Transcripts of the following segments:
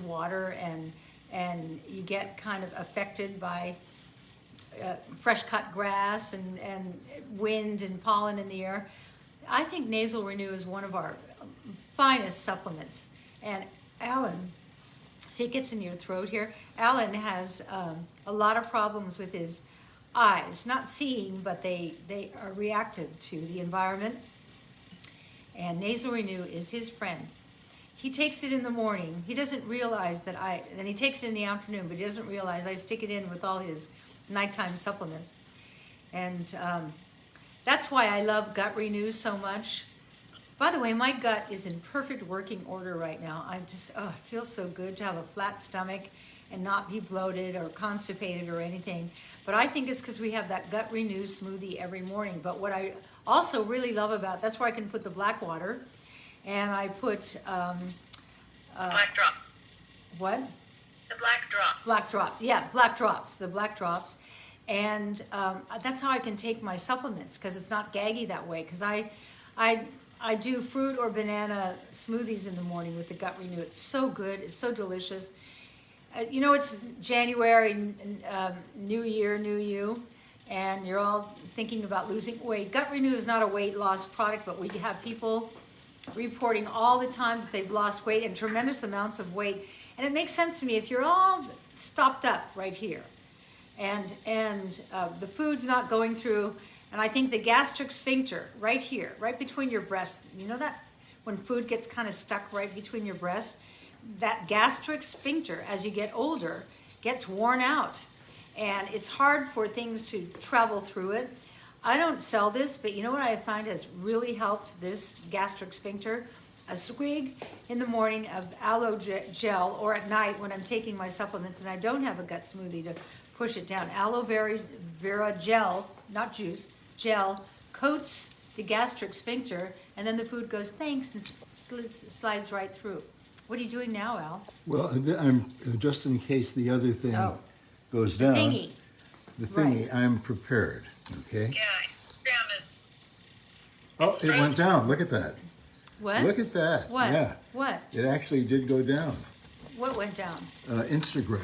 water and you get kind of affected by fresh cut grass and wind and pollen in the air, I think Nasal Renew is one of our finest supplements. And Alan, see, it gets in your throat here. Alan has a lot of problems with his eyes, not seeing, but they are reactive to the environment. And Nasal Renew is his friend. He takes it in the morning. He doesn't realize that then he takes it in the afternoon, but he doesn't realize I stick it in with all his nighttime supplements. And that's why I love Gut Renew so much. By the way, my gut is in perfect working order right now. I'm just, it feels so good to have a flat stomach and not be bloated or constipated or anything. But I think it's because we have that Gut Renew smoothie every morning. But what I also really love about, that's where I can put the black water. And I put... black drop. What? The black drops. Black drop. Yeah, black drops. The black drops. And that's how I can take my supplements, because it's not gaggy that way. Because I do fruit or banana smoothies in the morning with the Gut Renew. It's so good. It's so delicious. You know, it's January, new year, new you, and you're all thinking about losing weight. Gut Renew is not a weight loss product, but we have people reporting all the time that they've lost weight and tremendous amounts of weight. And it makes sense to me if you're all stopped up right here and the food's not going through, and I think the gastric sphincter right here, right between your breasts, you know that when food gets kind of stuck right between your breasts, that gastric sphincter as you get older gets worn out and it's hard for things to travel through it. I don't sell this, but you know what I find has really helped this gastric sphincter? A swig in the morning of aloe gel, or at night when I'm taking my supplements and I don't have a gut smoothie to push it down. Aloe vera gel, not juice, gel, coats the gastric sphincter, and then the food goes thanks and slides right through. What are you doing now, Al? Well, I'm just in case the other thing goes down. Thingy. The thingy, Right. I'm prepared. Okay. Yeah, Instagram is... Oh, it went down. Look at that. What? Look at that. What? Yeah. What? It actually did go down. What went down? Instagram.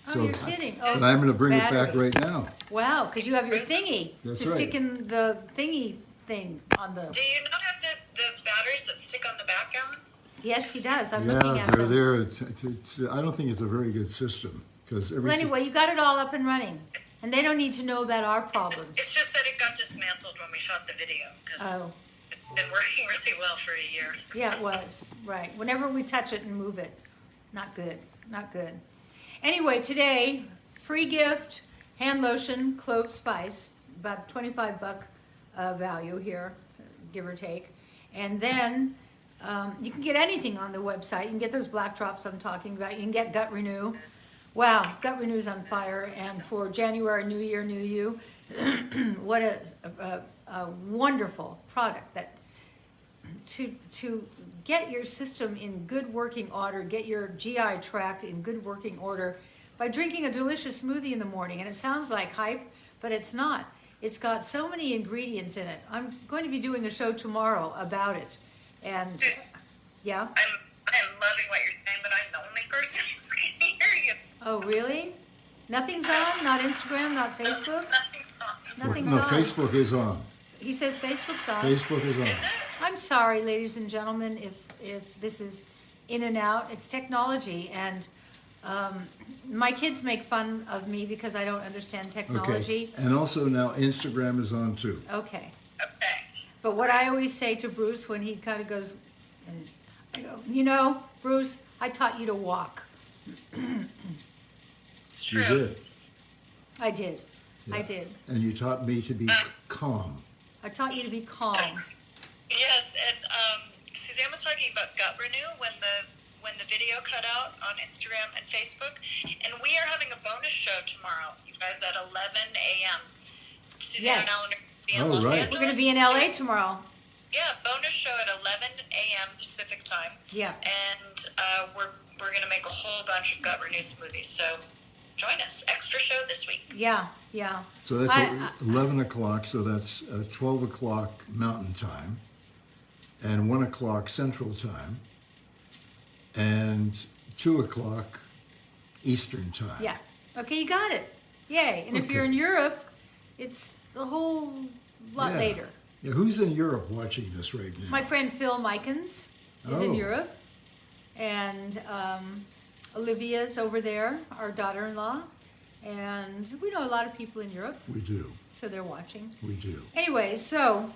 Oh, you're kidding. Oh, But I'm going to bring it back battery. right now. Wow, because you have your thingy That's to right. stick in the thingy thing on the... Do you not have the batteries that stick on the back, Alan? Yes, he does. I'm looking Yeah, at they're them. there. I don't think it's a very good system because Well, anyway, you got it all up and running. And they don't need to know about our problems. It's just that it got dismantled when we shot the video, because Oh, it's been working really well for a year. yeah, it was. Right. Whenever we touch it and move it. Not good. Not good. Anyway, today, free gift, hand lotion, clove spice, about $25 value here, give or take. And then you can get anything on the website. You can get those black drops I'm talking about. You can get Gut Renew. Wow, Gut Renew's on fire. And for January, New Year, New You, what a wonderful product that to get your system in good working order, get your GI tract in good working order by drinking a delicious smoothie in the morning. And it sounds like hype, but it's not. It's got so many ingredients in it. I'm going to be doing a show tomorrow about it. And yeah. I'm loving what you're saying, but I'm the only person who can hear you. Oh, really? Nothing's on? Not Instagram, not Facebook? Nothing's on. Nothing's no, on. Facebook is on. He says Facebook's on. Facebook is on. Is it? I'm sorry, ladies and gentlemen, if this is in and out. It's technology, and my kids make fun of me because I don't understand technology. Okay. And also now Instagram is on too. Okay. Okay. But what I always say to Bruce when he kind of goes, and I go, you know, Bruce, I taught you to walk. It's true. You did. I did. Yeah. I did. And you taught me to be calm. I taught you to be calm. Yes, and Suzanne was talking about Gut Renew when the video cut out on Instagram and Facebook, and we are having a bonus show tomorrow, you guys, at 11 a.m. Suzanne Yes. and Alan are going to be in Oh, Los right. Angeles. We're going to be in LA tomorrow. Yeah, bonus show at 11 a.m. Pacific time. Yeah. And we're going to make a whole bunch of Gut Renew smoothies, so join us. Extra show this week. Yeah, yeah. So that's 11 o'clock, so that's 12 o'clock Mountain Time and 1 o'clock Central Time and 2 o'clock Eastern time. Yeah. Okay, you got it. Yay. And if you're Okay. in Europe, it's a whole lot Yeah. later. Yeah, who's in Europe watching this right now? My friend Phil Mikens is in Oh. Europe. And Olivia's over there, our daughter-in-law. And we know a lot of people in Europe, We do. so they're watching. We do. Anyway, so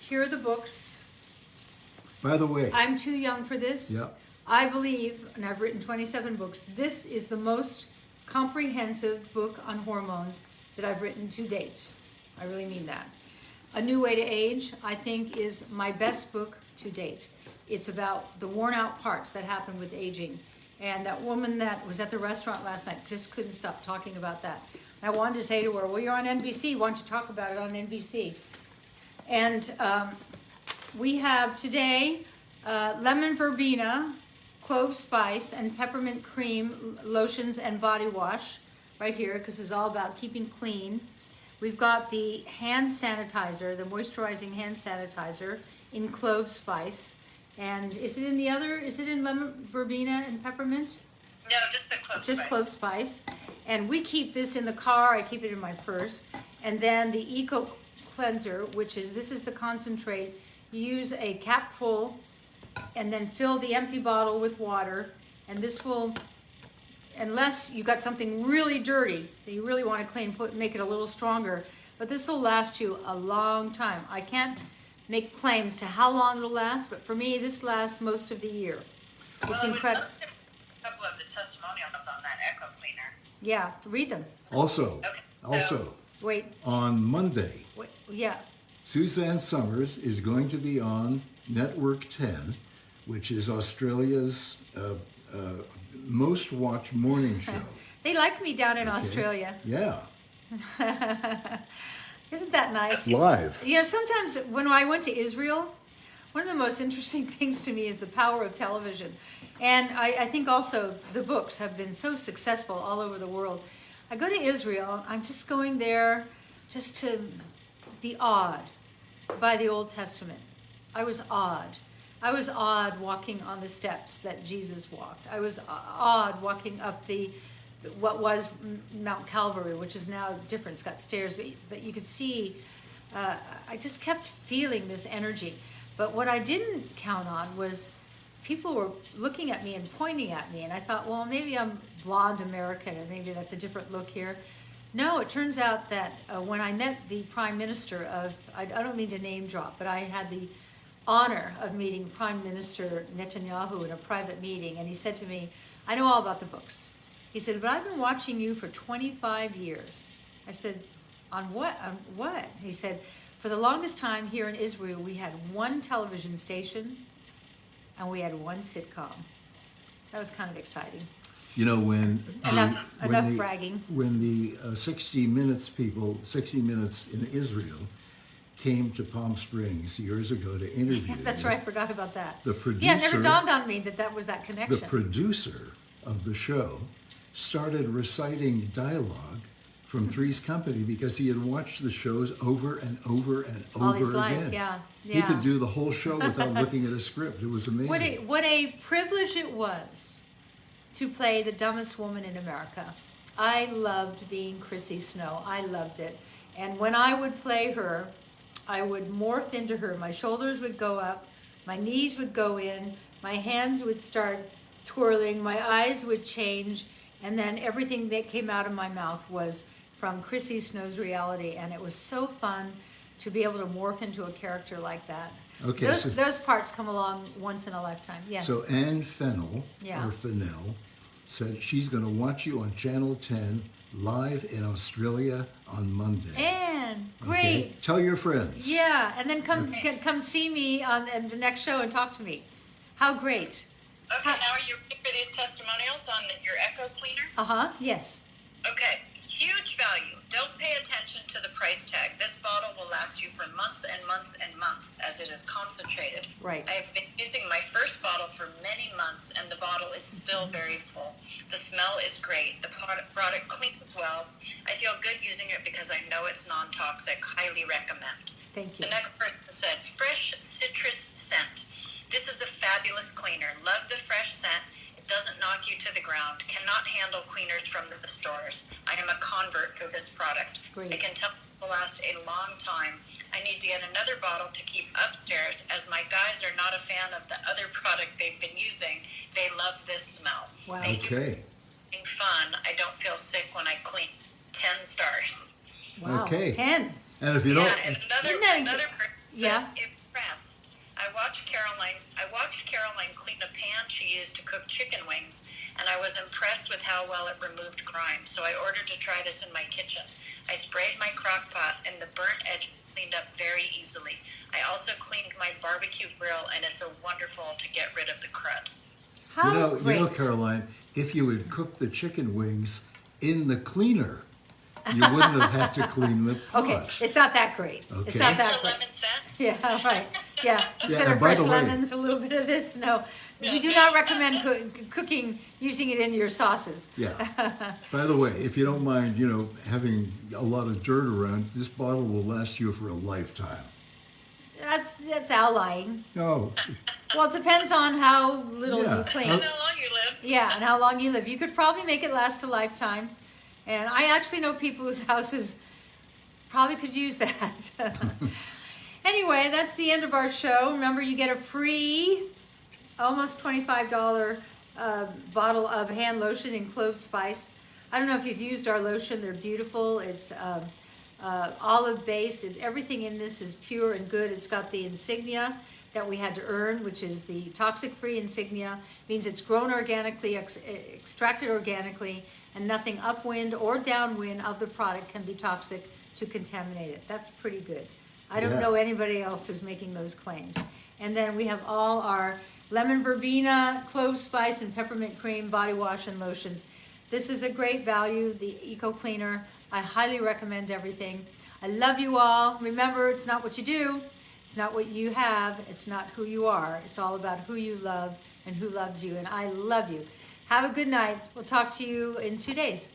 here are the books. By the way, I'm too young for this. Yep. I believe, and I've written 27 books, this is the most comprehensive book on hormones that I've written to date. I really mean that. A New Way to Age, I think, is my best book to date. It's about the worn out parts that happen with aging. And that woman that was at the restaurant last night just couldn't stop talking about that. I wanted to say to her, well, you're on NBC, why don't you talk about it on NBC? And we have today lemon verbena, clove spice, and peppermint cream lotions and body wash right here, because it's all about keeping clean. We've got the hand sanitizer, the moisturizing hand sanitizer in clove spice. And is it in the other, is it in lemon verbena and peppermint? No, just the clove Just spice. clove spice. And we keep this in the car, I keep it in my purse. And then the Eco Cleanser, which is, this is the concentrate. You use a cap full and then fill the empty bottle with water. And this will, unless you got something really dirty that you really want to clean, make it a little stronger. But this will last you a long time. I can't make claims to how long it'll last, but for me, this lasts most of the year. Well, It's I would incredible. love to read a couple of the testimonials on that Echo Cleaner. Yeah, read them. also, Okay. Wait, on Monday, yeah. Suzanne Somers is going to be on Network 10, which is Australia's most watched morning show. They like me down in Okay? Australia. Yeah, Isn't that nice? live. You know, sometimes when I went to Israel, one of the most interesting things to me is the power of television. And I think also the books have been so successful all over the world. I go to Israel, I'm just going there just to be awed by the Old Testament. I was awed. I was awed walking on the steps that Jesus walked. I was awed walking up what was Mount Calvary, which is now different. It's got stairs, but you could see, I just kept feeling this energy. But what I didn't count on was people were looking at me and pointing at me, and I thought, well, maybe I'm blonde American, and maybe that's a different look here. No, it turns out that when I met the Prime Minister of, I don't mean to name drop, but I had the honor of meeting Prime Minister Netanyahu in a private meeting, and he said to me, I know all about the books. He said, but I've been watching you for 25 years. I said, on what? On what? He said, for the longest time here in Israel, we had one television station and we had one sitcom. That was kind of exciting. You know, when Enough bragging. When the 60 Minutes people, 60 Minutes in Israel, came to Palm Springs years ago to interview That's you, right, I forgot about that. The producer, Yeah, it never dawned on me that that was that connection. the producer of the show started reciting dialogue from Three's Company because he had watched the shows over and over and over All his again. life, yeah. He could do the whole show without looking at a script. It was amazing. What a privilege it was to play the dumbest woman in America. I loved being Chrissy Snow. I loved it. And when I would play her, I would morph into her. My shoulders would go up, my knees would go in, my hands would start twirling, my eyes would change, and then everything that came out of my mouth was from Chrissy Snow's reality. And it was so fun to be able to morph into a character like that. Okay, Those parts come along once in a lifetime. Yes. So Anne Fennell, Yeah. or Fennell, said she's going to watch you on Channel 10 live in Australia on Monday. And great. Okay? Tell your friends. Yeah, and then come see me on the next show and talk to me. How great. Okay, now are you ready for these testimonials on your Echo Cleaner? Yes. Okay, huge value. Don't pay attention to the price tag. This bottle will last you for months and months and months as it is concentrated. Right. I have been using my first bottle for many months and the bottle is still very full. The smell is great. The product cleans well. I feel good using it because I know it's non-toxic. Highly recommend. Thank you. The next person said, fresh citrus scent. This is a fabulous cleaner. Love the fresh scent. around. Cannot handle cleaners from the stores. I am a convert for this product. Great. I can tell it will last a long time. I need to get another bottle to keep upstairs, as my guys are not a fan of the other product they've been using. They love this smell. Wow. Thank you for Okay. having fun. I don't feel sick when I clean. 10 stars. Wow. Okay. 10. And if you Yeah, don't, and Isn't that another person yeah. impressed. I watched Caroline clean a pan she used to cook chicken wings, and I was impressed with how well it removed grime. So I ordered to try this in my kitchen. I sprayed my crock pot, and the burnt edge cleaned up very easily. I also cleaned my barbecue grill, and it's a wonderful to get rid of the crud. How you know, great. Caroline, if you would cook the chicken wings in the cleaner, you wouldn't have had to clean the pot. Okay, it's not that great. It's Okay. not It's that great. 11 cents. Yeah, right. Yeah, instead and of by fresh the way- lemons, a little bit of this. No, we do not recommend cooking using it in your sauces. Yeah. By the way, if you don't mind, having a lot of dirt around, this bottle will last you for a lifetime. That's outlying. Oh, Well, it depends on how little Yeah. you clean. And how long you live. Yeah, and how long you live. You could probably make it last a lifetime. And I actually know people whose houses probably could use that. Anyway, that's the end of our show. Remember, you get a free, almost $25 bottle of hand lotion in clove spice. I don't know if you've used our lotion. They're beautiful. It's olive base. Everything in this is pure and good. It's got the insignia that we had to earn, which is the toxic-free insignia. Means it's grown organically, extracted organically, and nothing upwind or downwind of the product can be toxic to contaminate it. That's pretty good. I don't Yeah. know anybody else who's making those claims. And then we have all our lemon verbena, clove spice, and peppermint cream body wash and lotions. This is a great value, the Eco Cleaner. I highly recommend everything. I love you all. Remember, it's not what you do, it's not what you have, it's not who you are. It's all about who you love and who loves you. And I love you. Have a good night. We'll talk to you in 2 days.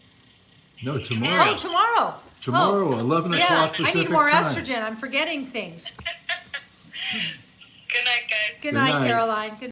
no, tomorrow. Oh, tomorrow. Tomorrow, Oh, 11 yeah, o'clock I Pacific need more time. estrogen. I'm forgetting things. Good night, guys. Good Good night, night. Caroline. Good